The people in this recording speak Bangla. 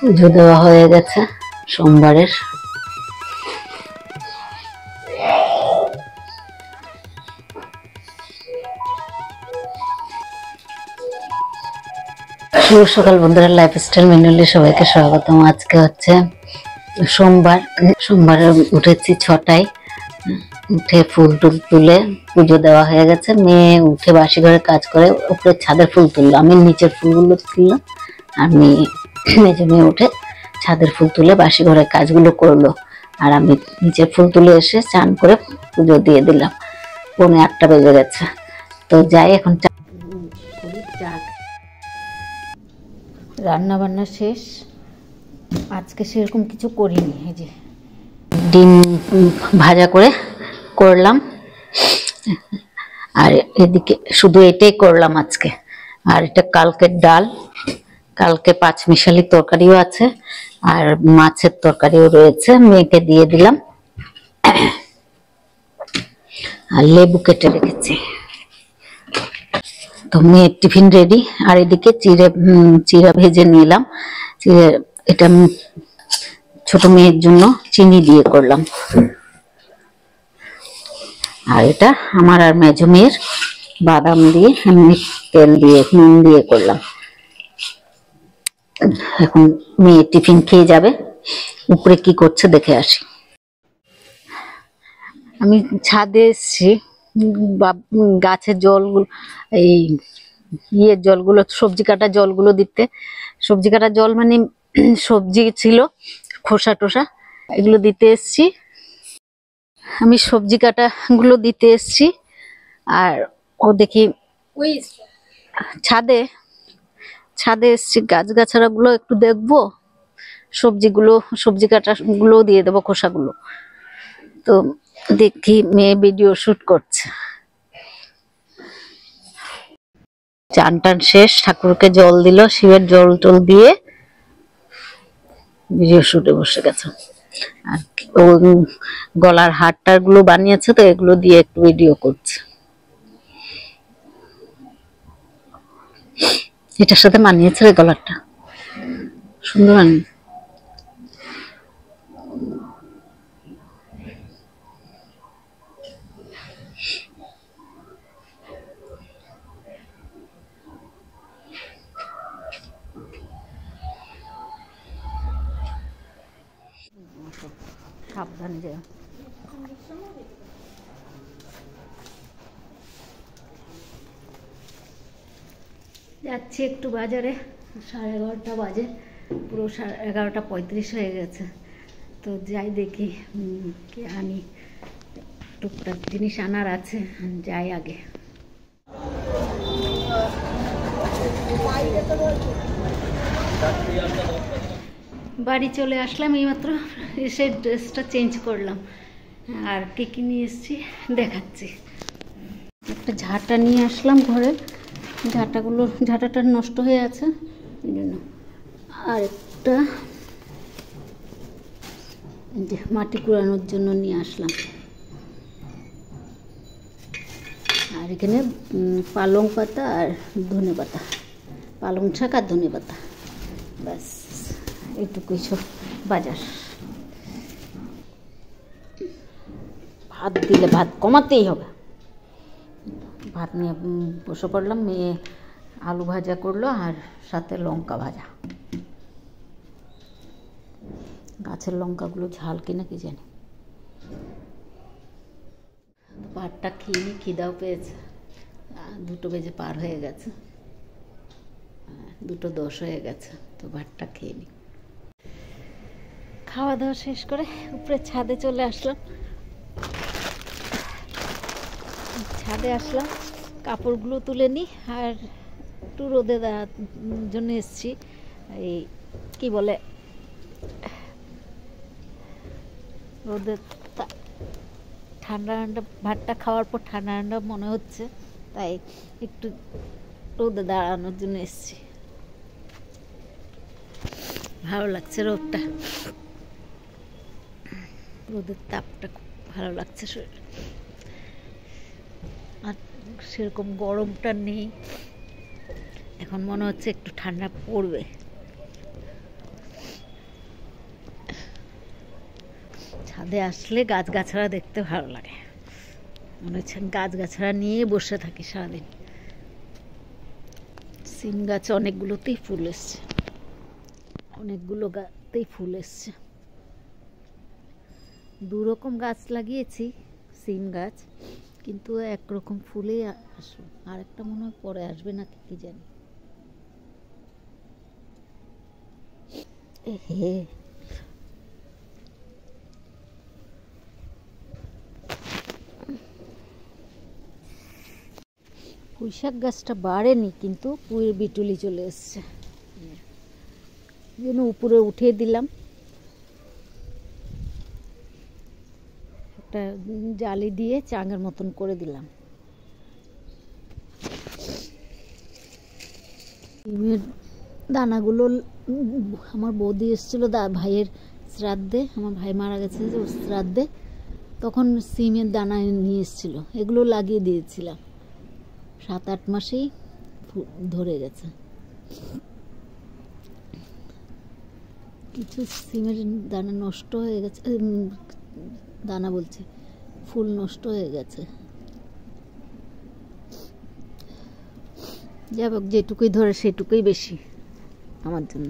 পুজো দেওয়া হয়ে গেছে সোমবারের। শুভ সকাল বন্ধুরা, লাইফস্টাইল মেনুলে সবাইকে স্বাগতম। আজকে হচ্ছে সোমবার। সোমবারে উঠেছি 6টায়, উঠে ফুল টুল তুলে পুজো দেওয়া হয়ে গেছে। মেয়ে উঠে বাসি ঘরে কাজ করে উপরে ছাদের ফুল তুললো, আমি নিচের ফুলগুলো তুললাম। আর মেয়ে উঠে ছাদের ফুল তুলে বাসি ঘরের কাজগুলো করলো, আর আমি নিচের ফুল তুলে এসে চান করে পুজো দিয়ে দিলাম। 7:45 বেজে গেছে। তো যাই এখন চা রান্না বান্না শেষ। আজকে সেরকম কিছু করিনি, এই যে ডিম ভাজা করলাম, আর এদিকে শুধু এটাই করলাম আজকে। আর এটা কালকের ডাল, কালকে 5 মিশালি তরকারিও আছে, আর মাছের তরকারিও রয়েছে, মেয়েকে দিয়ে দিলাম। আর লেবু কেটে রেখেছি। তো মেয়ের টিফিন রেডি। আর এদিকে চিড়া ভেজে নিলাম। এটা ছোট মেয়ের জন্য চিনি দিয়ে করলাম, আর এটা আমার আর মেজো মেয়ের বাদাম দিয়ে এমনি তেল দিয়ে নুন দিয়ে করলাম। এখন মেয়ে টিফিন খেয়ে যাবে। উপরে কি করছে দেখে আসি। আমি ছাদে এসছি গাছের জলগুলো, এই জলগুলো, সবজি কাটা জলগুলো দিতে। সবজি কাটা জল মানে সবজি ছিল, খোসা টোসা, এগুলো দিতে এসছি। আমি সবজি কাটা গুলো দিতে এসছি। আর ও দেখি ছাদে এসছি, গাছগাছড়া গুলো একটু দেখবো, সবজি কাটা গুলো দিয়ে দেবো, খোসাগুলো। তো দেখি মেয়ে ভিডিও শুট করছে। চান টান শেষ, ঠাকুরকে জল দিল, শিবের জল টল দিয়ে ভিডিও শুটে বসে গেছে। আর ও গলার হারটার গুলো বানিয়েছে, তো এগুলো দিয়ে একটু ভিডিও করছে। এটার সাথে মানিয়েছে রে, গলারটা সুন্দর মানিয়ে। সাবধানে যায়। যাচ্ছি একটু বাজারে, 11:30 বাজে, পুরো 11:35 হয়ে গেছে। তো যাই দেখি কি আনি, টুকটাক জিনিস আনার আছে, যাই আগে। বাড়ি চলে আসলাম এইমাত্র, এসে ড্রেসটা চেঞ্জ করলাম। আর কি নিয়ে এসেছি দেখাচ্ছি। একটা ঝাঁটা নিয়ে আসলাম ঘরে, ঝাঁটাটা নষ্ট হয়ে আছে এই জন্য। আর একটা মাটি কুড়ানোর জন্য নিয়ে আসলাম। আর এখানে পালং পাতা আর ধনে পাতা, পালং শাক আর ধনে পাতা, ব্যাস এইটুকুই সব বাজার। ভাত দিলে ভাত কমাতেই হবে। ভাত নিয়ে বসে পড়লাম। মেয়ে আলু ভাজা করলো, আর সাথে লঙ্কা ভাজা। গাছের লঙ্কাগুলো ঝাল কিনা কি জানি। ভাতটা খেয়ে নি, খিদাও পেয়েছে। 2 বেজে পার হয়ে গেছে, 2:10 হয়ে গেছে। তো ভাতটা খেয়ে নি। খাওয়া দাওয়া শেষ করে উপরে ছাদে চলে আসলাম। ছাদে আসলাম, কাপড়গুলো তুলে নিই, আর একটু রোদে দেওয়ার জন্য এসছি। এই কি বলে, রোদে ঠান্ডা ঠান্ডা, ভাতটা খাওয়ার পর ঠান্ডা ঠান্ডা মনে হচ্ছে, তাই একটু রোদে দাঁড়ানোর জন্য এসছি। ভালো লাগছে রোদটা, রোদের তাপটা খুব ভালো লাগছে শরীরে। আর সেরকম গরমটা নেই, এখন মনে হচ্ছে একটু ঠান্ডা পড়বে। ছাদে আসলে গাছগাছড়া দেখতে ভালো লাগে, মনে হচ্ছে গাছগাছড়া নিয়ে বসে থাকি সারাদিন। সিম গাছ অনেকগুলোতেই ফুল এসছে, অনেকগুলো গাছেই ফুল এসছে। দুরকম গাছ লাগিয়েছি সিম গাছ, কিন্তু একরকম ফুলেই আসবে, আর একটা মনে হয় পরে আসবে না কি জানি। হে পুঁইশাক গাছটা বাড়েনি, কিন্তু পুঁইয়ের বিটুলি চলে এসছে, জন্য উপরে উঠিয়ে দিলাম, একটা জালি দিয়ে চাঙের মতন করে দিলাম। সিমের দানাগুলো আমার বৌদি এসেছিল ভাইয়ের শ্রাদ্ধে, আমার ভাই মারা গেছে যে ওর শ্রাদ্ধে, তখন সিমের দানা নিয়ে এসেছিল, এগুলো লাগিয়ে দিয়েছিলাম। 7-8 মাসেই ধরে গেছে। কিছু সিমের দানা নষ্ট হয়ে গেছে, দানা বলছে ফুল নষ্ট হয়ে গেছে। যাই হোক, যেটুকুই ধরে সেটুকুই বেশি আমার জন্য।